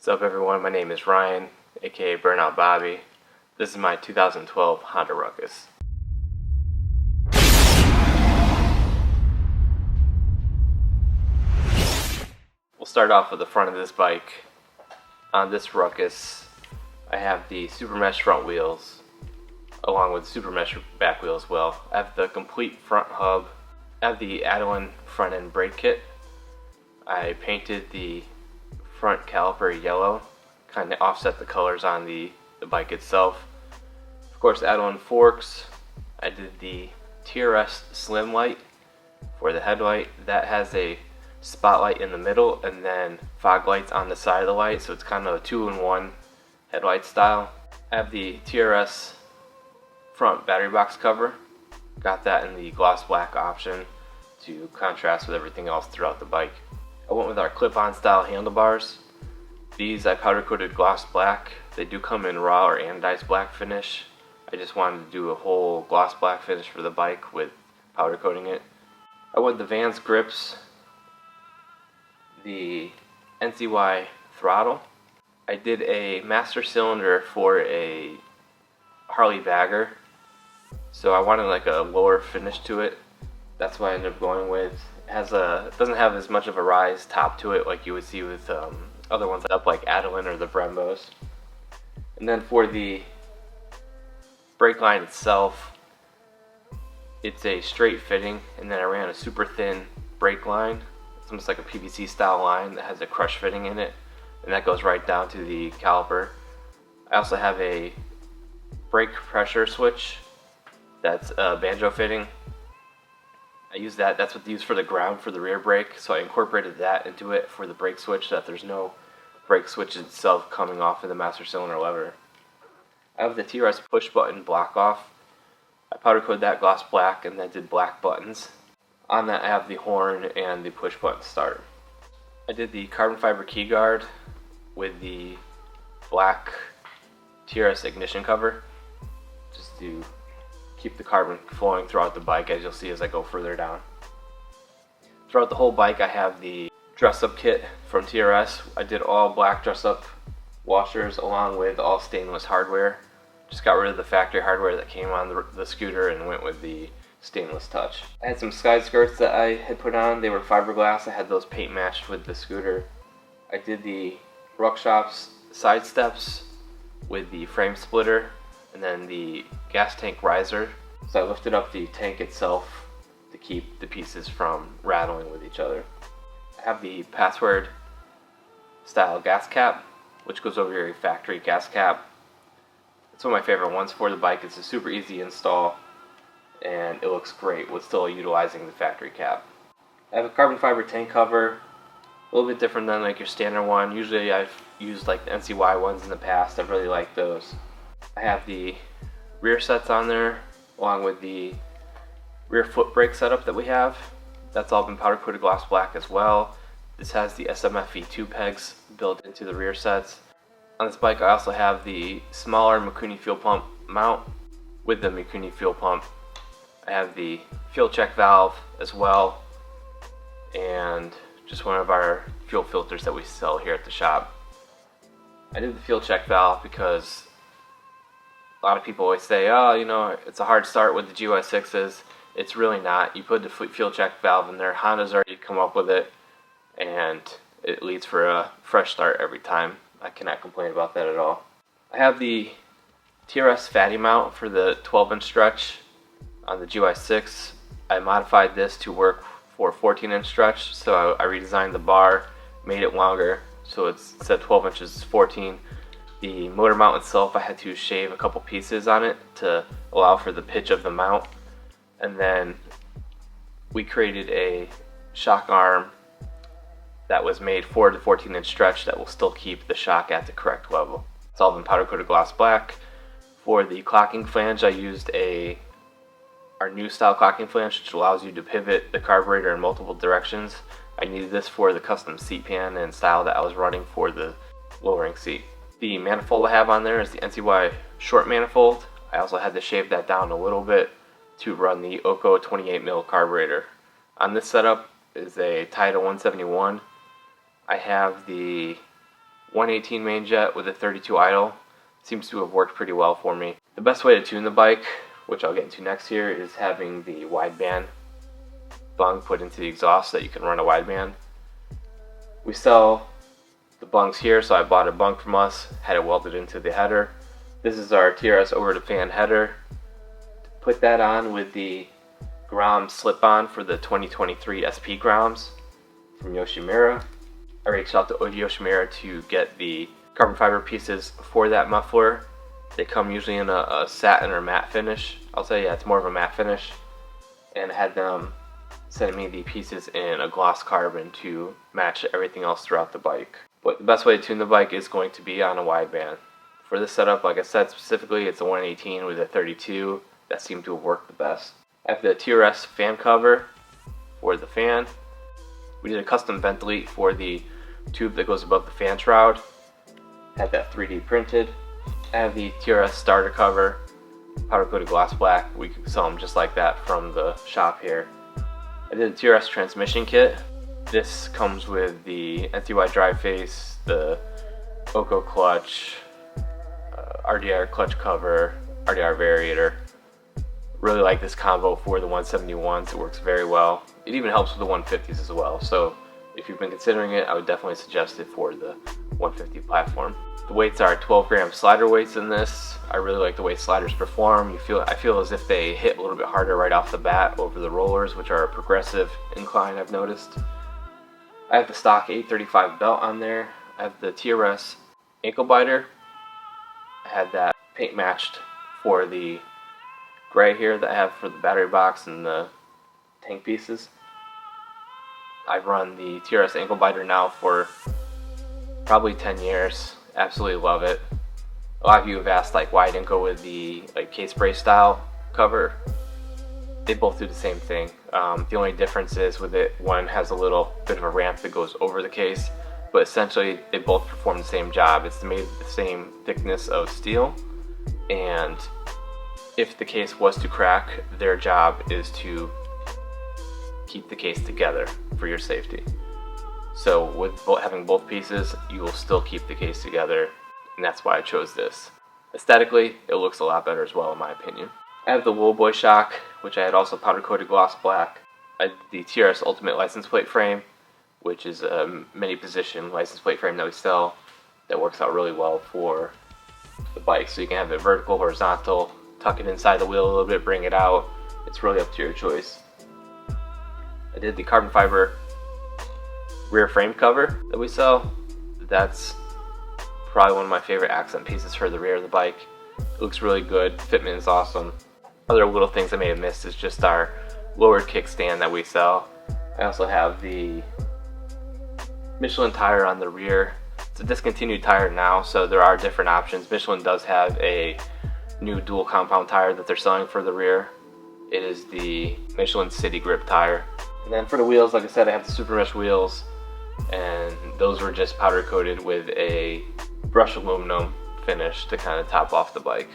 What's up everyone, my name is Ryan, aka Burnout Bobby. This is my 2012 Honda Ruckus. We'll start off with the front of this bike. On this Ruckus, I have the Super Mesh front wheels, along with Super Mesh back wheel as well. I have the complete front hub. I have the Adeline front end brake kit. I painted the front caliper yellow, kind of offset the colors on the bike itself. Of course, Adeline forks. I did the TRS slim light for the headlight. That has a spotlight in the middle and then fog lights on the side of the light, so it's kind of a 2-in-1 headlight style. I have the TRS front battery box cover. Got that in the gloss black option to contrast with everything else throughout the bike. I went with our clip-on style handlebars. These I powder coated gloss black. They do come in raw or anodized black finish. I just wanted to do a whole gloss black finish for the bike with powder coating it. I went the Vans grips, the NCY throttle. I did a master cylinder for a Harley Bagger, so I wanted like a lower finish to it. That's what I ended up going with. It doesn't have as much of a rise top to it like you would see with other ones up like Adeline or the Brembos. And then for the brake line itself, it's a straight fitting, and then I ran a super thin brake line. It's almost like a PVC style line that has a crush fitting in it, and that goes right down to the caliper. I also have a brake pressure switch that's a banjo fitting. I use that's what they use for the ground for the rear brake, so I incorporated that into it for the brake switch so that there's no brake switch itself coming off of the master cylinder lever. I have the TRS push button block off. I powder coated that gloss black and then did black buttons. On that I have the horn and the push button start. I did the carbon fiber key guard with the black TRS ignition cover, just to keep the carbon flowing throughout the bike, as you'll see as I go further down. Throughout the whole bike I have the dress up kit from TRS. I did all black dress up washers along with all stainless hardware. Just got rid of the factory hardware that came on the scooter and went with the stainless touch. I had some side skirts that I had put on. They were fiberglass. I had those paint matched with the scooter. I did the Ruck Shops side steps with the frame splitter and then the gas tank riser. So I lifted up the tank itself to keep the pieces from rattling with each other. I have the password style gas cap, which goes over your factory gas cap. It's one of my favorite ones for the bike. It's a super easy install and it looks great with still utilizing the factory cap. I have a carbon fiber tank cover, a little bit different than like your standard one. Usually I've used like the NCY ones in the past. I've really liked those. I have the rear sets on there along with the rear foot brake setup that we have. That's all been powder coated gloss black as well. This has the SMFE2 pegs built into the rear sets. On this bike I also have the smaller Mikuni fuel pump mount with the Mikuni fuel pump. I have the fuel check valve as well, and just one of our fuel filters that we sell here at the shop. I did the fuel check valve because a lot of people always say, oh, you know, it's a hard start with the GY6s. It's really not. You put the fuel check valve in there, Honda's already come up with it, and it leads for a fresh start every time. I cannot complain about that at all. I have the TRS fatty mount for the 12-inch stretch on the GY6. I modified this to work for 14-inch stretch, so I redesigned the bar, made it longer, so it's instead of 12 inches, it's 14. The motor mount itself, I had to shave a couple pieces on it to allow for the pitch of the mount. And then we created a shock arm that was made for the 14-inch stretch that will still keep the shock at the correct level. It's all been powder coated gloss black. For the clocking flange, I used our new style clocking flange, which allows you to pivot the carburetor in multiple directions. I needed this for the custom seat pan and style that I was running for the lowering seat. The manifold I have on there is the NCY short manifold. I also had to shave that down a little bit to run the OCO 28mm carburetor. On this setup is a Taito 171. I have the 118 main jet with a 32 idle. Seems to have worked pretty well for me. The best way to tune the bike, which I'll get into next here, is having the wideband bung put into the exhaust so that you can run a wideband. We sell the bungs here, so I bought a bung from us, had it welded into the header. This is our TRS over the fan header. Put that on with the Grom slip-on for the 2023 SP Groms from Yoshimura. I reached out to Yoshimura to get the carbon fiber pieces for that muffler. They come usually in a satin or matte finish. I'll say, yeah, it's more of a matte finish. And I had them send me the pieces in a gloss carbon to match everything else throughout the bike. But the best way to tune the bike is going to be on a wideband. For this setup, like I said, specifically it's a 118 with a 32. That seemed to have worked the best. I have the TRS fan cover for the fan. We did a custom ventilate for the tube that goes above the fan shroud. Had that 3D printed. I have the TRS starter cover, powder coated gloss black. We could sell them just like that from the shop here. I did a TRS transmission kit. This comes with the NCY drive face, the Oko clutch, RDR clutch cover, RDR variator. Really like this combo for the 171s. It works very well. It even helps with the 150s as well. So if you've been considering it, I would definitely suggest it for the 150 platform. The weights are 12-gram slider weights in this. I really like the way sliders perform. I feel as if they hit a little bit harder right off the bat over the rollers, which are a progressive incline, I've noticed. I have the stock 835 belt on there. I have the TRS ankle biter. I had that paint matched for the gray here that I have for the battery box and the tank pieces. I've run the TRS ankle biter now for probably 10 years. Absolutely love it. A lot of you have asked why I didn't go with the case brace style cover. They both do the same thing. The only difference is with it, one has a little bit of a ramp that goes over the case, but essentially they both perform the same job. It's made of the same thickness of steel, and if the case was to crack, their job is to keep the case together for your safety. So with having both pieces, you will still keep the case together, and that's why I chose this. Aesthetically, it looks a lot better as well in my opinion. I have the Wool Boy shock, which I had also powder coated gloss black. I did the TRS Ultimate license plate frame, which is a many position license plate frame that we sell that works out really well for the bike. So you can have it vertical, horizontal, tuck it inside the wheel a little bit, bring it out. It's really up to your choice. I did the carbon fiber rear frame cover that we sell. That's probably one of my favorite accent pieces for the rear of the bike. It looks really good, fitment is awesome. Other little things I may have missed is just our lowered kickstand that we sell. I also have the Michelin tire on the rear. It's a discontinued tire now, so there are different options. Michelin does have a new dual compound tire that they're selling for the rear. It is the Michelin City Grip tire. And then for the wheels, like I said, I have the Super Mesh wheels, and those were just powder coated with a brushed aluminum finish to kind of top off the bike.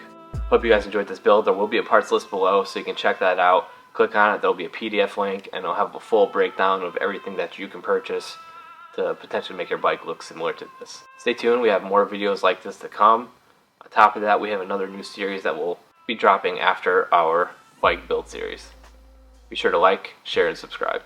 Hope you guys enjoyed this build. There will be a parts list below, so you can check that out. Click on it, there'll be a PDF link, and it'll have a full breakdown of everything that you can purchase to potentially make your bike look similar to this. Stay tuned, we have more videos like this to come. On top of that, we have another new series that will be dropping after our bike build series. Be sure to like, share, and subscribe.